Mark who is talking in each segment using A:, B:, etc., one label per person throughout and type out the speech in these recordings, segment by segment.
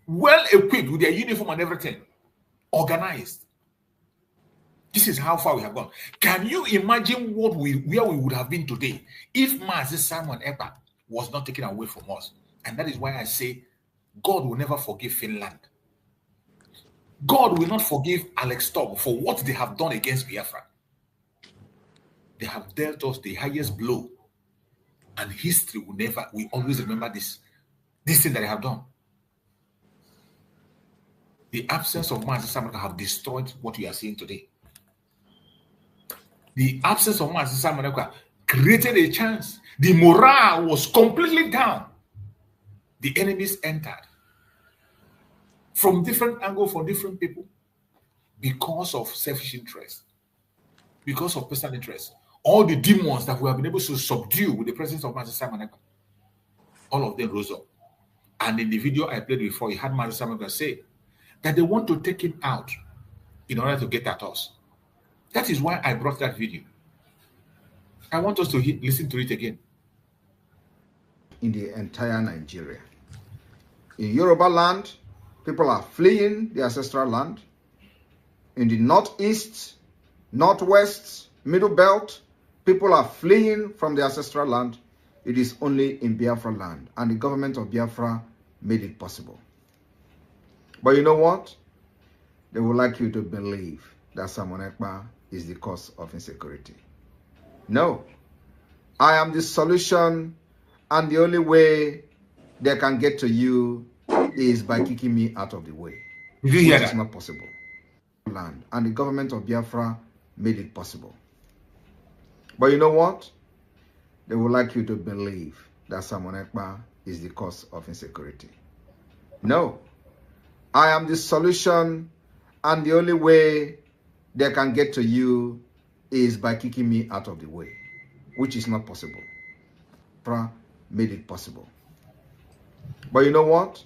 A: Well equipped with their uniform and everything, organized. This is how far we have gone. Can you imagine where we would have been today if Mazi Simon Ekpa was not taken away from us? And that is why I say God will never forgive Finland. God will not forgive Alex Tog for what they have done against Biafra. They have dealt us the highest blow. And history will always remember this thing that they have done. The absence of Mazi Simon Ekpa have destroyed what we are seeing today. The absence of Mazi Simon Ekpa created a chance. The morale was completely down. The enemies entered from different angles for different people because of selfish interest, because of personal interest. All the demons that we have been able to subdue with the presence of Mazi Simon Ekpa, all of them rose up. And in the video I played before, you had Mazi Simon Ekpa say that they want to take him out in order to get at us. That is why I brought that video. I want us to listen to it again.
B: In the entire Nigeria. In Yoruba land, people are fleeing the ancestral land. In the northeast, northwest, middle belt, people are fleeing from the ancestral land. It is only in Biafra land, and the government of Biafra made it possible. But you know what? They would like you to believe that Simon Ekpa is the cause of insecurity. No. I am the solution, and the only way they can get to you is by kicking me out of the way.
A: Did you hear that?
B: It's not possible. Land, and the government of Biafra made it possible. But you know what? They would like you to believe that Simon Ekpa is the cause of insecurity. No. I am the solution, and the only way they can get to you is by kicking me out of the way, which is not possible. Biafra made it possible. But you know what?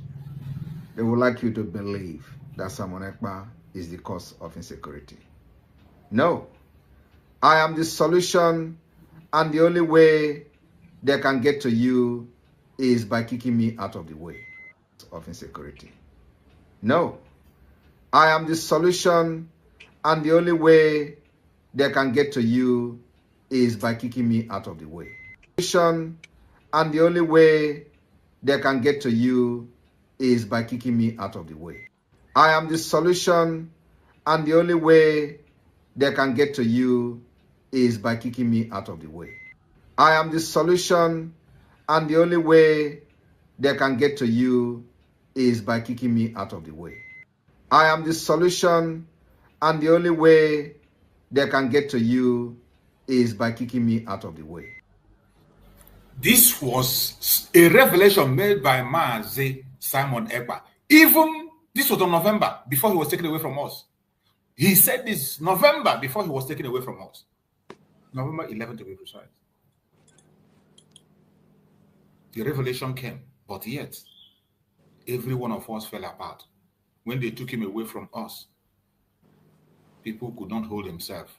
B: They would like you to believe that Simon Ekpa is the cause of insecurity. No. I am the solution, and the only way they can get to you is by kicking me out of the way of insecurity. No. I am the solution, and the only way they can get to you is by kicking me out of the way. And the only way they can get to you is by kicking me out of the way. I am the solution, and the only way they can get to you is by kicking me out of the way. I am the solution, and the only way they can get to you is by kicking me out of the way. I am the solution, and the only way they can get to you is by kicking me out of the way.
A: This was a revelation made by Mazi Simon Ekpa. Even this was on November, before he was taken away from us. He said this November before he was taken away from us. November 11th to be precise. The revelation came, but yet every one of us fell apart. When they took him away from us, people could not hold themselves.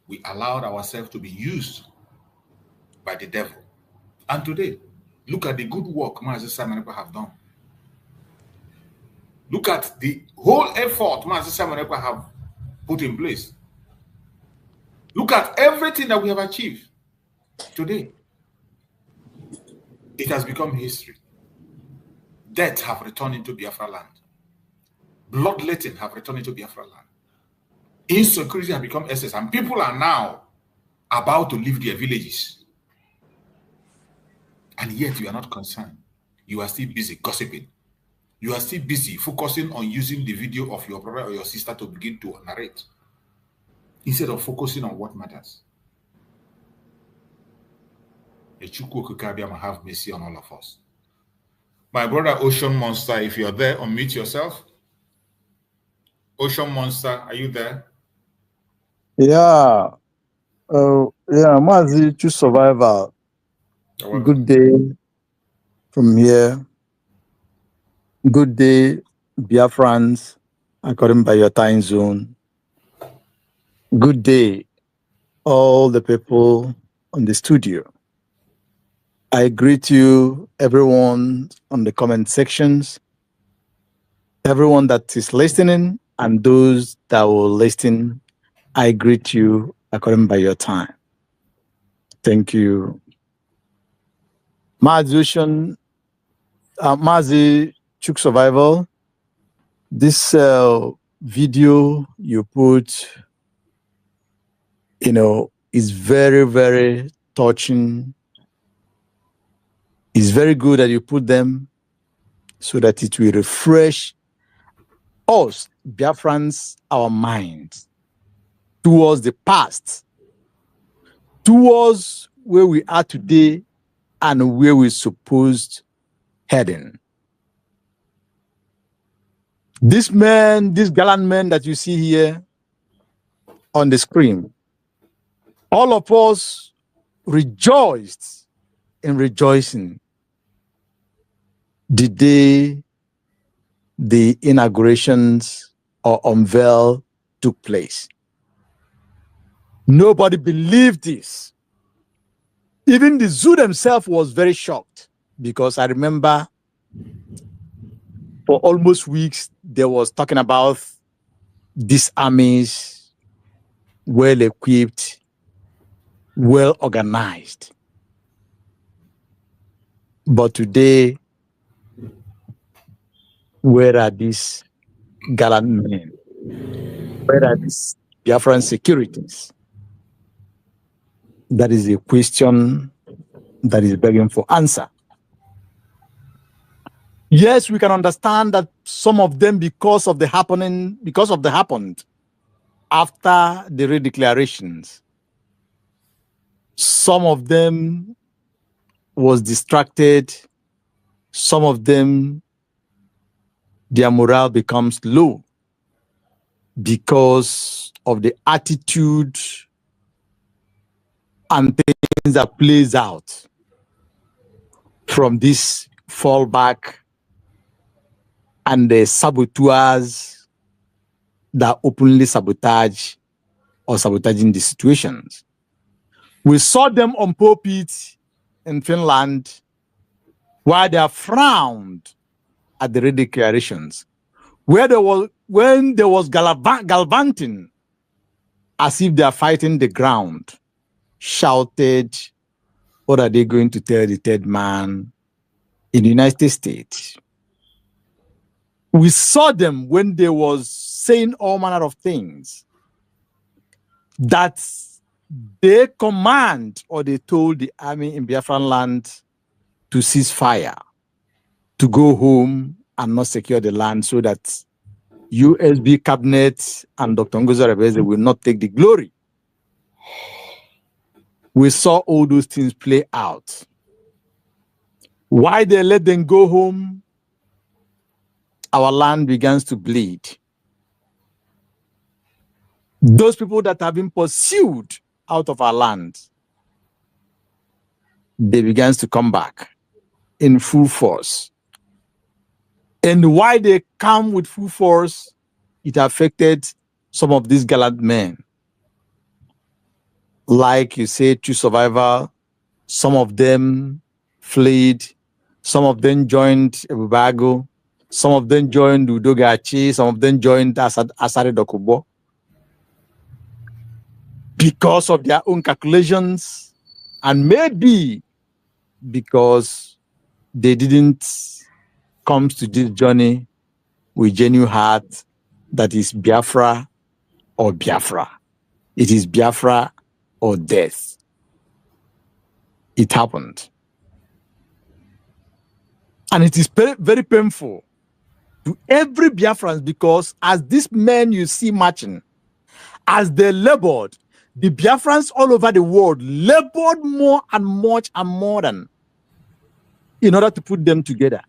A: We allowed ourselves to be used by the devil. And today, look at the good work Mazi Simon Ekpa have done. Look at the whole effort Mazi Simon Ekpa have put in place. Look at everything that we have achieved today. It has become history. Death have returned into Biafra land. Bloodletting have returned into Biafra land. Insecurity have become excess, and people are now about to leave their villages. And yet you are not concerned. You are still busy gossiping. You are still busy focusing on using the video of your brother or your sister to begin to narrate, instead of focusing on what matters. The Chukwu Okikabiyama have mercy on all of us. My brother Ocean Monster, if you're there, unmute yourself. Ocean Monster, are you there?
C: Yeah. Yeah, Mazi, to survival. Good day from here. Good day, Biafrans, according by your time zone. Good day, all the people on the studio. I greet you, everyone on the comment sections, everyone that is listening, and those that will listen. I greet you according by your time. Thank you. Mazi Chuk Survival. This video you put, is very, very touching. It's very good that you put them so that it will refresh us, Biafrans, our minds towards the past, towards where we are today and where we're supposed heading. This gallant man that you see here on the screen, all of us rejoiced in rejoicing the day the inaugurations or unveil took place. Nobody believed this. Even the zoo themselves was very shocked, because I remember for almost weeks they was talking about these armies, well equipped, well organized. But today, where are these gallant men? Where are these Biafran securities? That is a question that is begging for answer. Yes, we can understand that some of them, because of the happened after the redeclarations, some of them was distracted, some of them, their morale becomes low because of the attitude and things that plays out from this fallback and the saboteurs that openly sabotage or sabotaging the situations. We saw them on pulpit in Finland, where they are frowned at the redeclarations, when there was galvanting as if they are fighting the ground, shouted, what are they going to tell the third man in the United States? We saw them when they was saying all manner of things that they command, or they told the army in Biafran land to cease fire, to go home and not secure the land, so that USB cabinet and Dr. Ngozi Rebeze will not take the glory. We saw all those things play out. Why they let them go home, our land begins to bleed. Those people that have been pursued out of our land, they begin to come back in full force. And why they come with full force, it affected some of these gallant men. Like you say, true survivor, some of them fled, some of them joined Ebubago, some of them joined Udogachi, some of them joined Asari Dokubo, because of their own calculations, and maybe because they didn't come to this journey with genuine heart that is Biafra or Biafra. It is Biafra or death. It happened. And it is very, very painful to every Biafran, because as these men you see marching, as they labored, the Biafrans all over the world labored more and much and more than in order to put them together,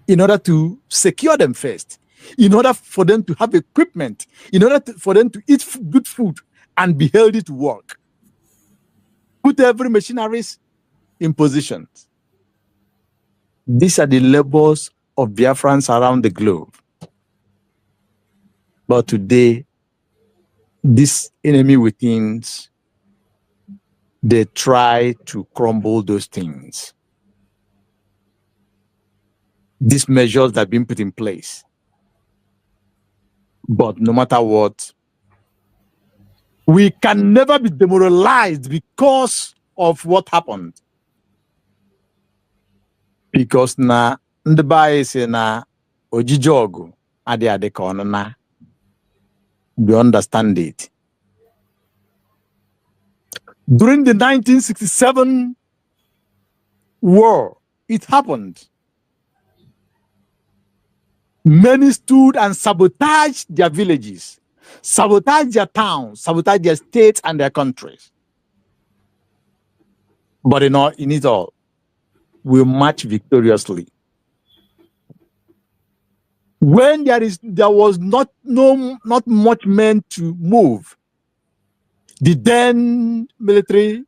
C: in order to secure them first, in order for them to have equipment, in order for them to eat good food and be healthy to work. Put every machineries in position. These are the labors of Biafrans around the globe. But today, this enemy within, they try to crumble those things. These measures that have been put in place. But no matter what, we can never be demoralized because of what happened. Because na ndị bae si na ojiji ọgụ adị ka ọnụ na. We understand it. During the 1967 war, it happened. Many stood and sabotaged their villages, sabotaged their towns, sabotaged their states and their countries. But in it all, we march victoriously. When there was not much men to move, the then military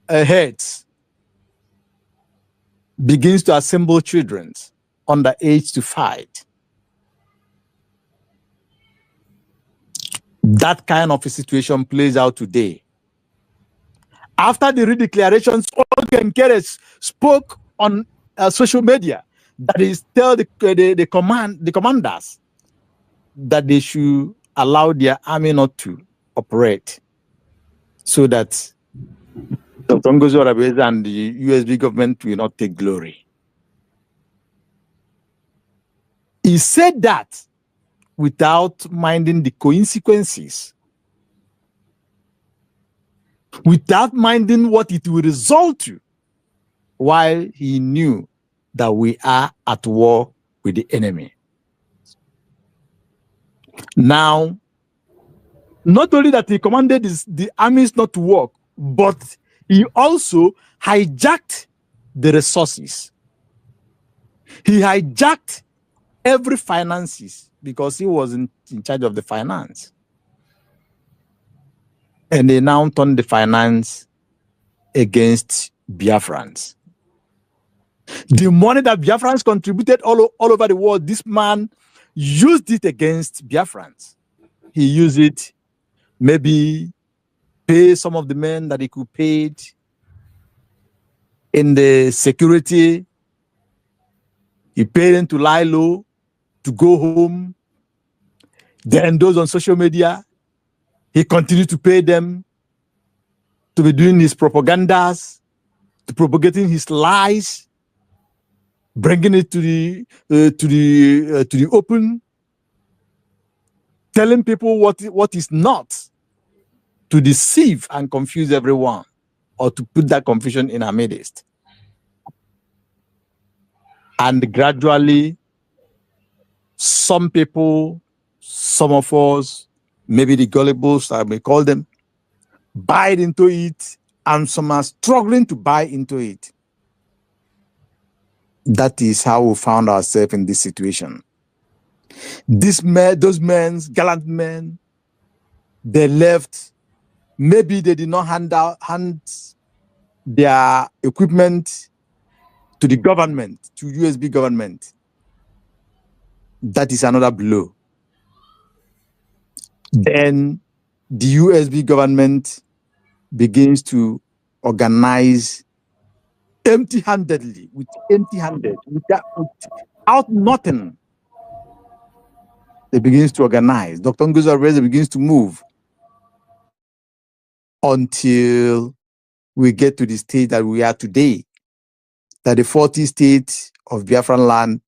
C: heads begins to assemble children under age to fight. That kind of a situation plays out today. After the redeclarations, Ogen Keres spoke on social media, that is, tell the commanders that they should allow their army not to operate, so that Dr. Ngozi Orebeze and the USB government will not take glory. He said that without minding the consequences, without minding what it will result to, while he knew that we are at war with the enemy. Now, not only that he commanded the armies not to work, but he also hijacked the resources. He hijacked every finances, because he was in charge of the finance. And they now turned the finance against Biafrans. The money that Biafrans contributed all over the world, this man used it against Biafrans. He used it, maybe pay some of the men that he could pay in the security. He paid them to lie low, to go home. Then those on social media, he continued to pay them to be doing his propagandas, to propagating his lies, bringing it to the open, telling people what is not, to deceive and confuse everyone, or to put that confusion in our midst. And gradually, some people, some of us, maybe the gullibles, I may call them, buy into it, and some are struggling to buy into it. That is how we found ourselves in this situation. Those men, gallant men, they left. Maybe they did not hand their equipment to the government, to USB government. That is another blow. Then the USB government begins to organize empty-handedly, without nothing. They begins to organize. Dr. Ngozi Orebeze begins to move until we get to the state that we are today, that the 40 states of Biafran land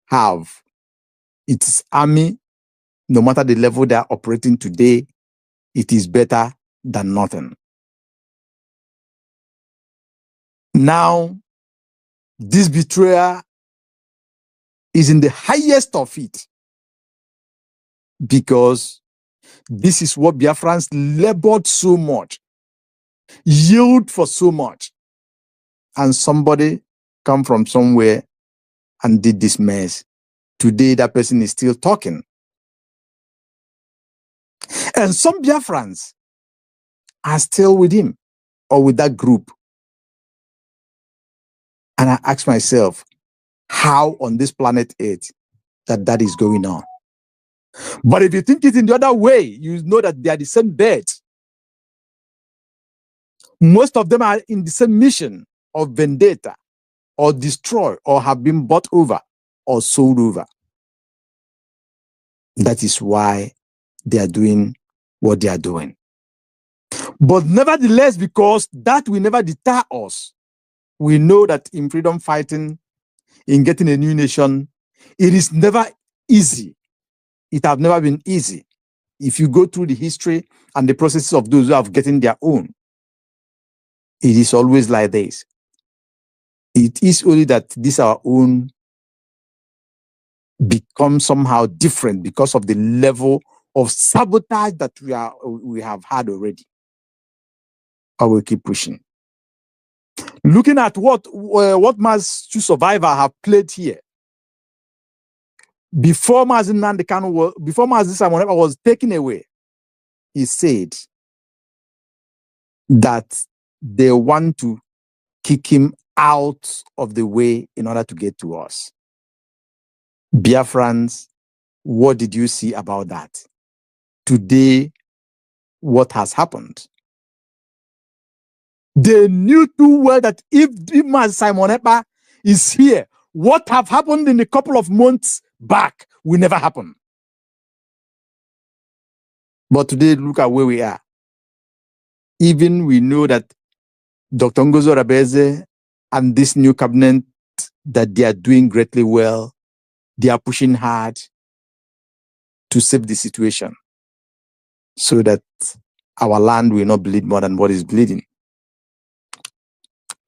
C: have. Its army, no matter the level they are operating today, it is better than nothing. Now, this betrayal is in the highest of it, because this is what Biafrans labored so much, yield for so much, and somebody come from somewhere and did this mess. Today, that person is still talking. And some Biafrans are still with him or with that group. And I ask myself, how on this planet Earth that is going on. But if you think it in the other way, you know that they are the same birds. Most of them are in the same mission of vendetta or destroy or have been bought over or sold over. That is why they are doing what they are doing. But nevertheless, because that will never deter us, we know that in freedom fighting, in getting a new nation, it is never easy. It has never been easy. If you go through the history and the processes of those who have gotten their own, it is always like this. It is only that this our own become somehow different because of the level of sabotage that we have had already. I will keep pushing. Looking at what Mazi to Survivor have played here. Before Mazi Simon Ekpa was taken away, he said that they want to kick him out of the way in order to get to us. Biafrans, what did you see about that? Today, what has happened? They knew too well that if Mazi Simon Ekpa is here, what have happened in a couple of months back will never happen. But today, look at where we are. Even we know that Dr. Ngozo Rabeze and this new cabinet, that they are doing greatly well. They are pushing hard to save the situation so that our land will not bleed more than what is bleeding.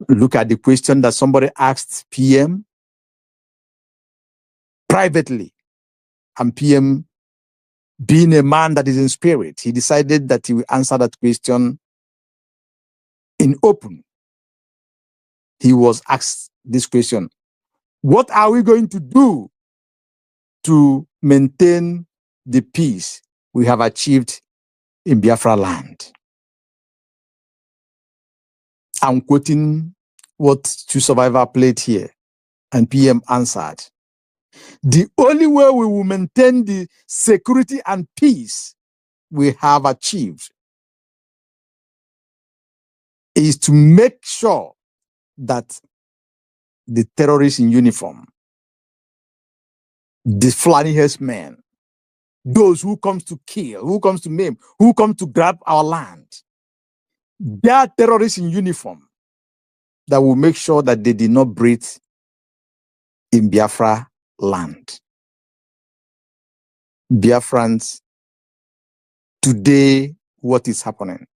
C: Look at the question that somebody asked PM privately, and PM, being a man that is in spirit, he decided that he will answer that question in open. He was asked this question: what are we going to do to maintain the peace we have achieved in Biafra land? I'm quoting what Two Survivor played here, and PM answered, the only way we will maintain the security and peace we have achieved is to make sure that the terrorists in uniform, the Fulani herdsmen, those who comes to kill, who comes to maim, who come to grab our land, they are terrorists in uniform that will make sure that they did not breathe in Biafra land. Biafrans, today, what is happening?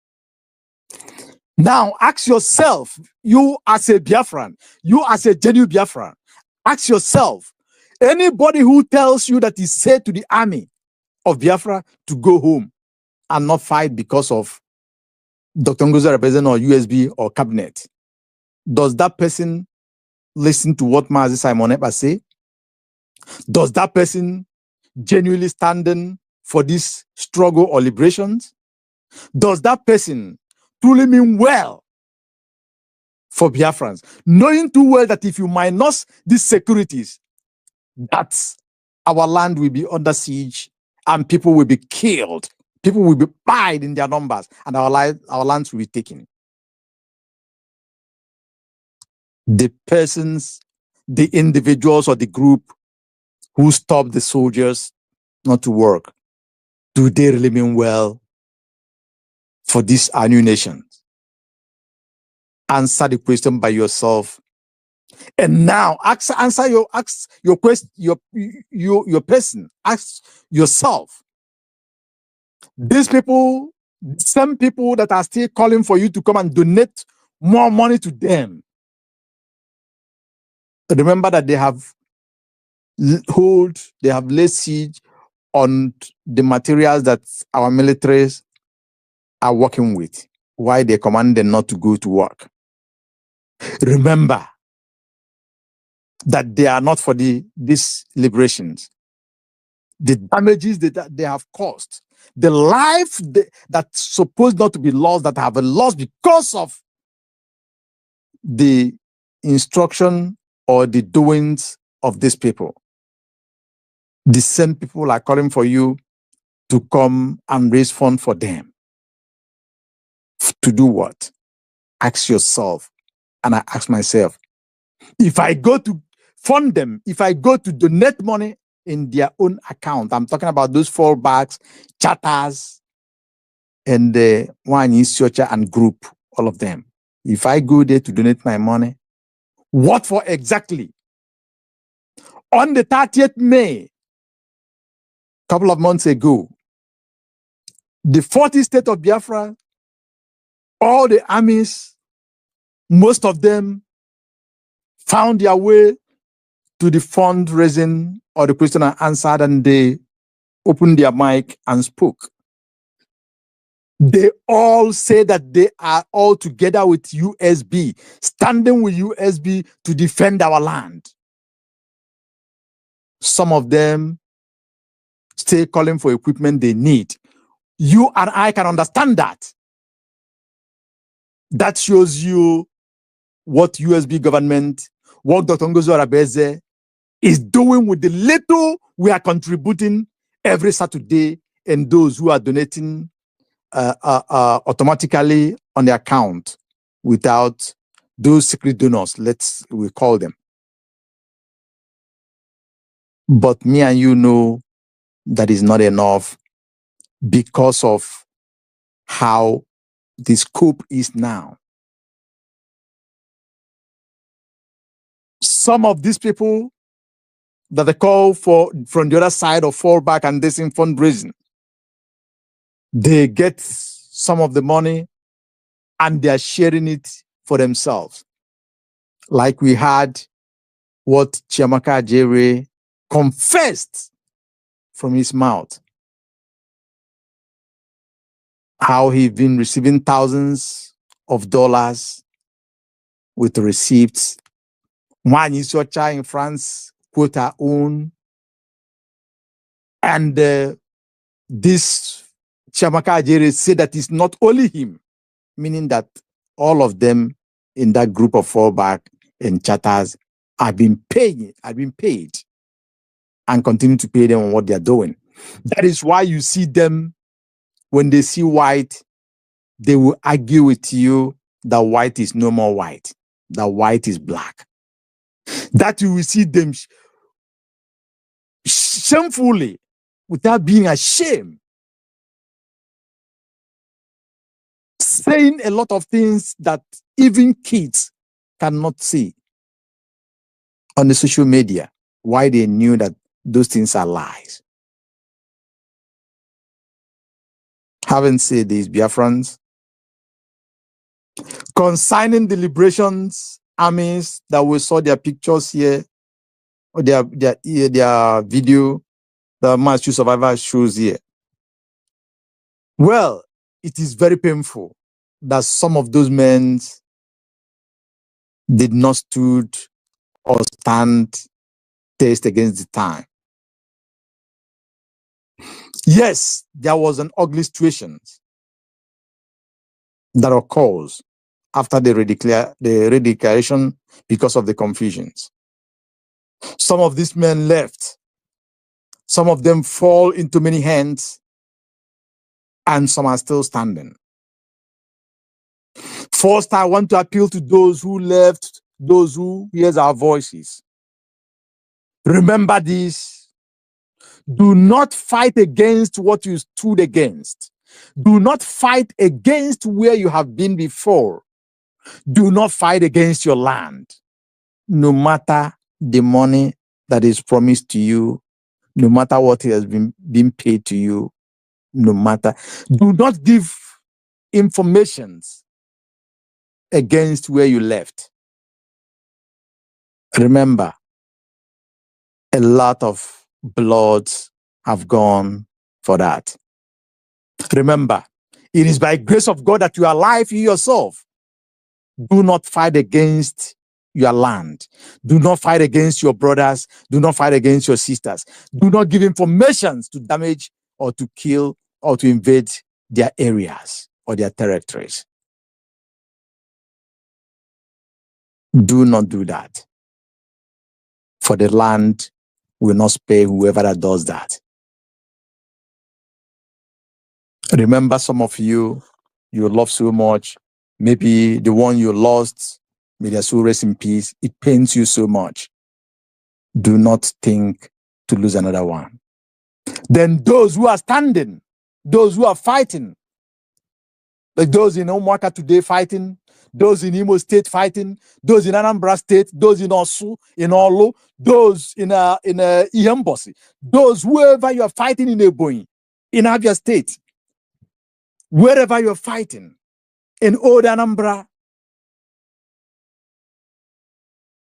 C: Now, ask yourself, you as a Biafran, you as a genuine Biafran, ask yourself, anybody who tells you that he said to the army of Biafra to go home and not fight because of Dr. Ngozo Rabeze or USB or cabinet, does that person listen to what Mazi Simon Ekpa say? Does that person genuinely standing for this struggle or liberations? Does that person truly mean well for Biafrans, knowing too well that if you minus these securities, that our land will be under siege and people will be killed, people will be pied in their numbers, and our lands will be taken? The persons, the individuals or the group who stop the soldiers not to work, do they really mean well for this our new nation? Answer the question by yourself. And now answer your question, your person. Ask yourself. These people, some people that are still calling for you to come and donate more money to them. Remember that they have laid siege on the materials that our militaries are working with. Why they command them not to go to work? Remember that they are not for these liberations. The damages that they have caused, the life that's supposed not to be lost, that have been lost because of the instruction or the doings of these people. The same people are calling for you to come and raise funds for them. To do what? Ask yourself, and I ask myself, if I go to fund them, if I go to donate money in their own account, I'm talking about those fallbacks, charters, and the one in Socha and group, all of them. If I go there to donate my money, what for exactly? On the 30th May, a couple of months ago, the 40 state of Biafra, all the armies, most of them found their way to the fundraising or the question and answered, and they opened their mic and spoke. They all say that they are all together with USB, standing with USB to defend our land. Some of them stay calling for equipment they need. You and I can understand that. That shows you what USB government, what Dr. Ngozo Arabeze is doing with the little we are contributing every Saturday, and those who are donating automatically on the account without those secret donors, we call them. But me and you know that is not enough because of how the scope is now. Some of these people that they call for from the other side of fallback and this in fundraising, they get some of the money and they are sharing it for themselves. Like we had what Chiamaka Ajere confessed from his mouth, how he's been receiving thousands of dollars with receipts. One is your child in France, quote her own. And this Chiamaka Ajere said that it's not only him, meaning that all of them in that group of fallback and chatters have been paid and continue to pay them on what they're doing. That is why you see them, when they see white, they will argue with you that white is no more white, that white is black. That you will see them shamefully, without being ashamed, saying a lot of things that even kids cannot see on the social media. Why? They knew that those things are lies. Having said these, Biafrans, concerning the liberations armies that we saw their pictures here, or their video, the Mass Survivor shows here. Well, it is very painful that some of those men did not stood or stand test against the time. Yes, there was an ugly situation that occurs after the redeclaration because of the confusions. Some of these men left. Some of them fall into many hands, and some are still standing. First, I want to appeal to those who left, those who hear our voices. Remember this. Do not fight against what you stood against. Do not fight against where you have been before. Do not fight against your land. No matter the money that is promised to you, no matter what has been paid to you, no matter. Do not give informations against where you left. Remember, a lot of blood have gone for that. Remember, it is by grace of God that you are alive yourself. Do not fight against your land. Do not fight against your brothers. Do not fight against your sisters. Do not give information to damage or to kill or to invade their areas or their territories. Do not do that. for the land will not spare whoever that does that. Remember, some of you love so much. Maybe the one you lost, may their soul rest in peace. It pains you so much. Do not think to lose another one. Then those who are standing, those who are fighting, like those in Omwaka today fighting, those in Imo State fighting, those in Anambra State, those in Osu, in Olo, those in Ihembosi, those whoever you are fighting in Ebonyi, in Abia State, wherever you're fighting, in Old Anambra,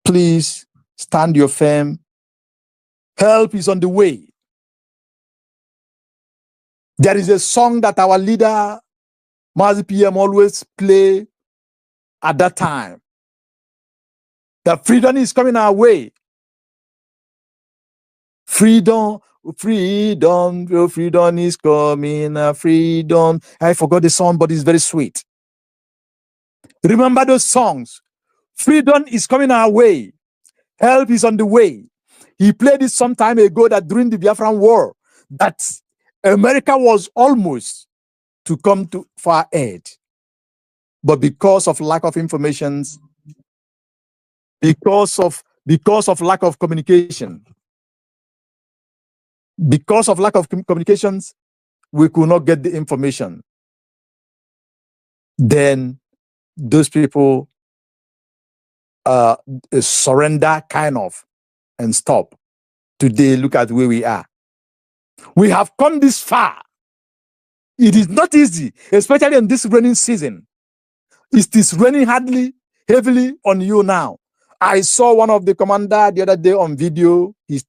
C: please stand your firm. Help is on the way. There is a song that our leader, Mazi PM, always play at that time. The freedom is coming our way. Freedom, freedom, freedom is coming, freedom. I forgot the song, but it's very sweet. Remember those songs. Freedom is coming our way. Help is on the way. He played it some time ago that during the Biafran war, that America was almost to come to far aid. But because of lack of information, because of lack of communication, because of lack of communications, we could not get the information. Then those people surrender kind of and stop. Today, look at where we are. We have come this far. It is not easy, especially in this raining season. It is raining heavily on you now. I saw one of the commander the other day on video. He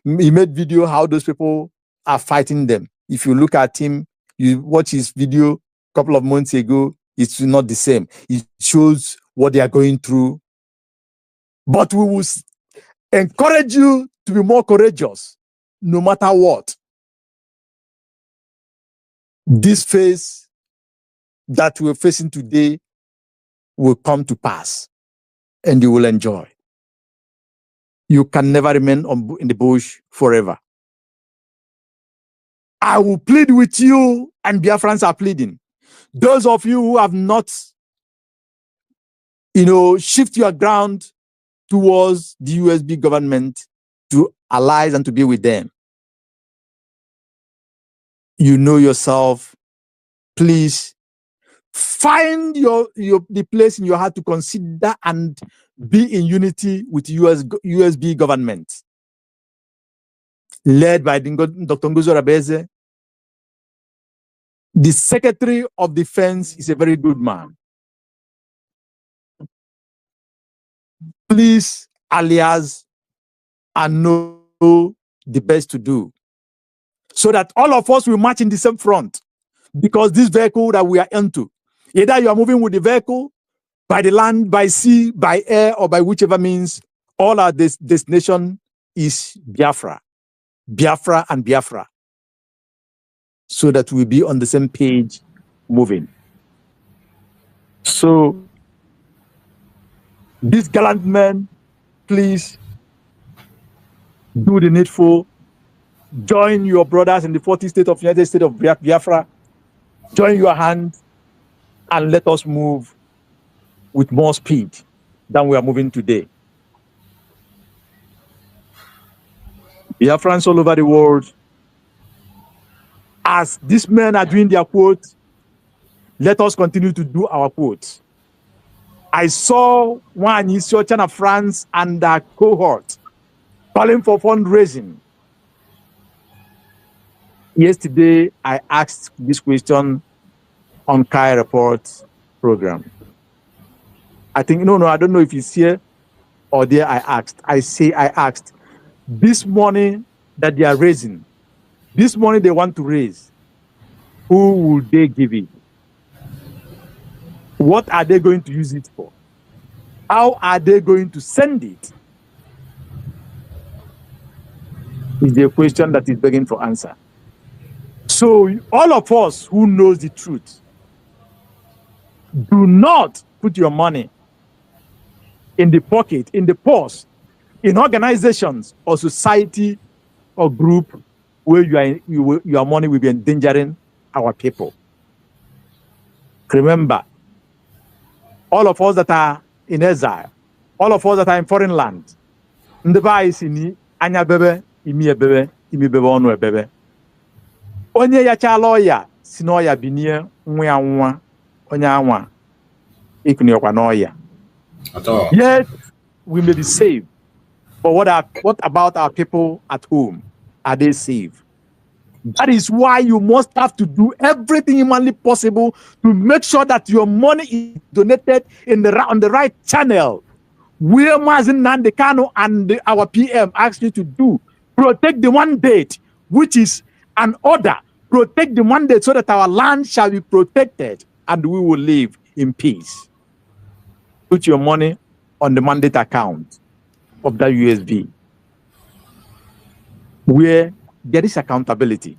C: made video how those people are fighting them. If you look at him, you watch his video a couple of months ago, it's not the same. It shows what they are going through. But we will encourage you to be more courageous, no matter what. This phase that we're facing today will come to pass, and you will enjoy. You can never remain in the bush forever. I will plead with you, and Biafrans are pleading. Those of you who have not, shift your ground towards the USB government to allies and to be with them. You know yourself. Please find the place in your heart to consider and be in unity with USB government, led by Dr. Ngozo Rabeze. The Secretary of Defense is a very good man. Please, alias, and know the best to do, so that all of us will march in the same front. Because this vehicle that we are into, either you are moving with the vehicle, by the land, by sea, by air, or by whichever means, all our destination is Biafra. Biafra and Biafra. So that we'll be on the same page moving. So, these gallant men, please do the needful. Join your brothers in the 40th state of the United States of Biafra. Join your hand and let us move with more speed than we are moving today. Biafrans all over the world, as these men are doing their quotes, let us continue to do our quotes. I saw one in China, France, and a cohort calling for fundraising. Yesterday, I asked this question on Kai Report program. I think, I don't know if it's here or there. I asked, this money that they are raising, this money they want to raise, who will they give it? What are they going to use it for? How are they going to send it? Is the question that is begging for answer. So all of us who knows the truth, do not put your money in the pocket, in the purse in organizations or society or group where your money will be endangering our people. Remember, all of us that are in exile, all of us that are in foreign land, ndeba isini anya bebe imi bebe onu bebe. Onye ya cha lawyer si no ya binie nwa anwa onye anwa ikuni okwa no ya.
A: At all.
C: Yet we may be saved. But what about our people at home? Are they saved? That is why you must have to do everything humanly possible to make sure that your money is donated on the right channel. Where Mazi Nandekano and our PM asked you to do, protect the mandate, which is an order. Protect the mandate so that our land shall be protected and we will live in peace. Put your money on the mandate account of that USB, where there is accountability.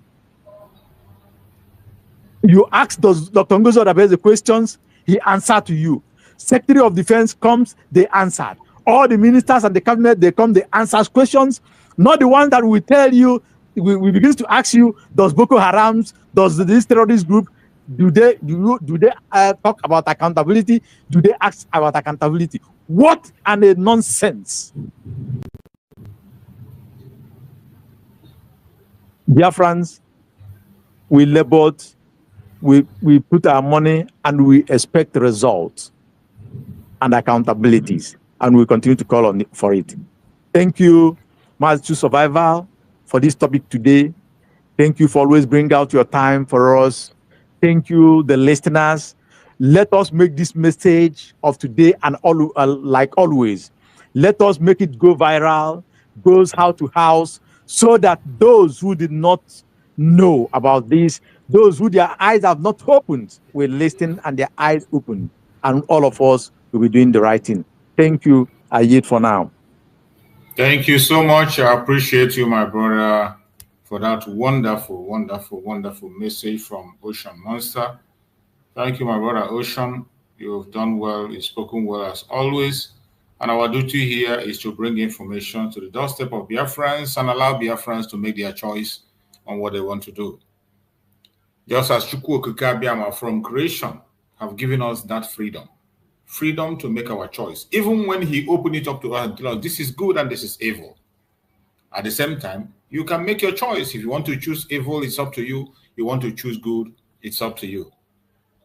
C: You ask Dr. Ngozo Rabeze the questions, he answered to you. Secretary of Defense comes, they answered. All the ministers and the cabinet, they come, they answer questions. Not the one that will tell you, we begin to ask you, does Boko Haram, does this terrorist group, do they talk about accountability? Do they ask about accountability? What a nonsense. Biafrans, we labored, we put our money and we expect results and accountabilities, and we continue to call on for it. Thank you, Mazi Survival, for this topic today. Thank you for always bringing out your time for us. Thank you, the listeners. Let us make this message of today and like always. Let us make it go viral, goes house to house, so that those who did not know about this, those who their eyes have not opened, will listen and their eyes open, and all of us will be doing the right thing. Thank you. I yield for now.
A: Thank you so much. I appreciate you, my brother, for that wonderful, wonderful, wonderful message from Ocean Monster. Thank you, my brother Ocean. You've done well. You've spoken well as always. And our duty here is to bring information to the doorstep of Biafrans and allow Biafrans to make their choice on what they want to do. Just as Chukwu Okike Abiama from creation have given us that freedom. Freedom to make our choice. Even when he opened it up to us and told us, this is good and this is evil. At the same time, you can make your choice. If you want to choose evil, it's up to you. You want to choose good, it's up to you.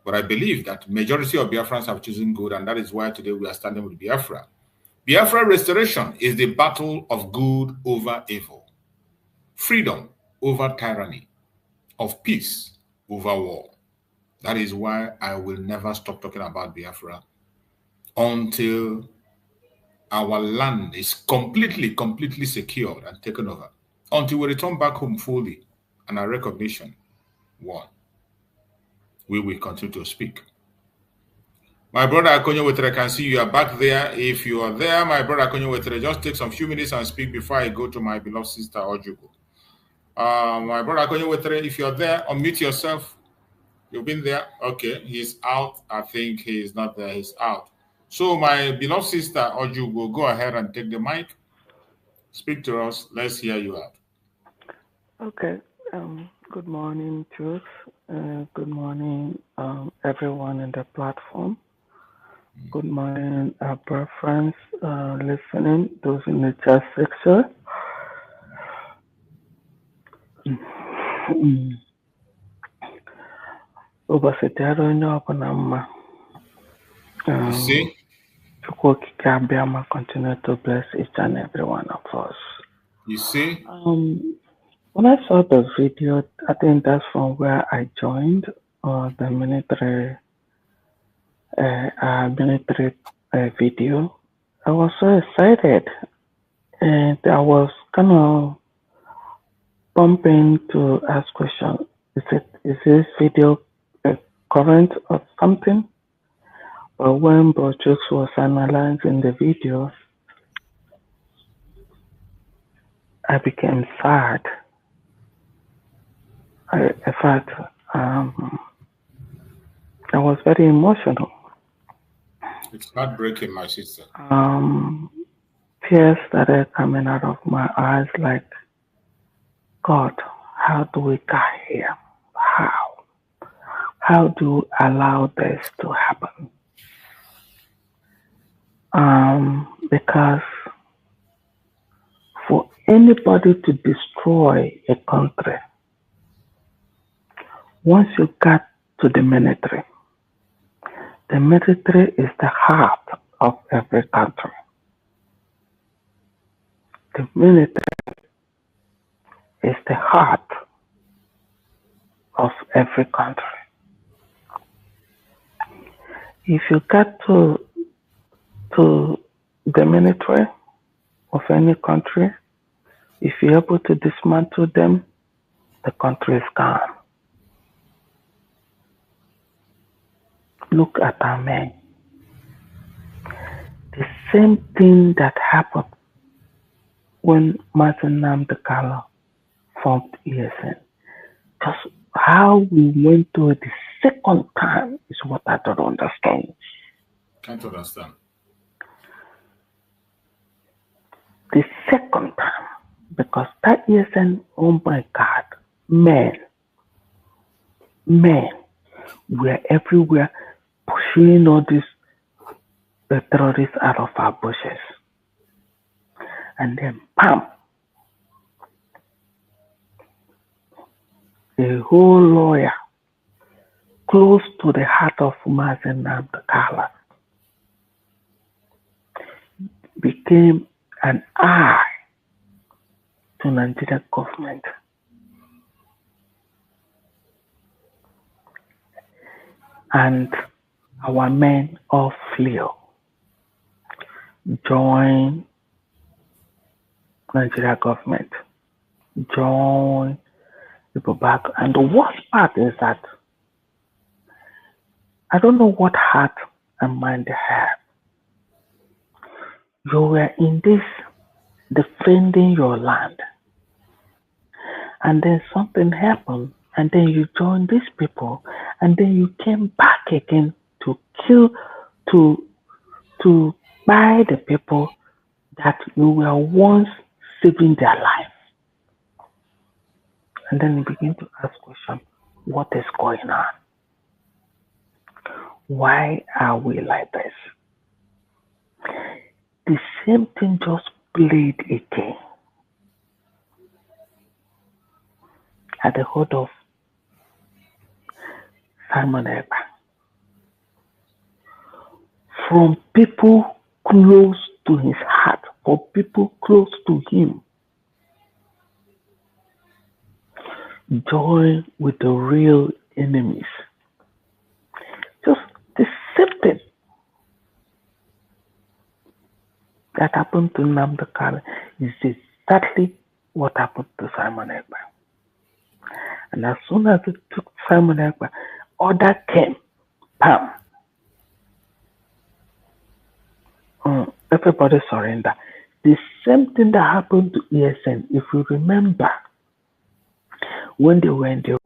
A: But I believe that majority of Biafrans have chosen good, and that is why today we are standing with Biafra. Biafra restoration is the battle of good over evil, freedom over tyranny, of peace over war. That is why I will never stop talking about Biafra until our land is completely secured and taken over, until we return back home fully and our recognition won. We will continue to speak. My brother Akonyo Wetere, I can see you are back there. If you are there, my brother Akonyo Wetere, just take some few minutes and speak before I go to my beloved sister Ojugo. My brother Akonyo Wetere, if you're there, unmute yourself. You've been there? Okay, he's out. I think he is not there. He's out. So my beloved sister Ojugo, go ahead and take the mic. Speak to us. Let's hear you out.
D: Okay. Good morning, Truth. Good morning, everyone in the platform. Good morning, our Biafrans listening, those in the chat section.
A: You see?
D: Continue to bless each and every one of us.
A: You see?
D: When I saw the video, I think that's from where I joined the military video. I was so excited, and I was kind of bumping to ask questions. Is this video current or something? But when Brochux was analyzing the video, I became sad. In fact, I was very emotional.
A: It's heartbreaking, my sister.
D: tears started coming out of my eyes like, God, how do we get here? How? How do you allow this to happen? Because for anybody to destroy a country, once you get to the military is the heart of every country. The military is the heart of every country. If you get to the military of any country, if you're able to dismantle them, the country is gone. Look at our men. The same thing that happened when Mazi formed ESN. Just how we went through it the second time is what I don't understand.
A: Can't understand.
D: The second time, because that ESN, oh my God, men were everywhere pushing all these terrorists out of our bushes. And then, bam, a whole lawyer close to the heart of Mazi became an eye to Nigerian government. And our men all flew, joined Nigeria government, joined people back. And the worst part is that I don't know what heart and mind they have. You were in this defending your land, and then something happened, and then you joined these people, and then you came back again to kill, to buy the people that you were once saving their life. And then you begin to ask questions, what is going on? Why are we like this? The same thing just played again at the heart of Simon Ekpa. From people close to his heart, for people close to him, join with the real enemies. Just the same thing that happened to Nnamdi Kanu is exactly what happened to Simon Ekpa. And as soon as it took Simon Ekpa, order came, bam. Everybody surrender. The same thing that happened to ESN, if you remember, when they were in the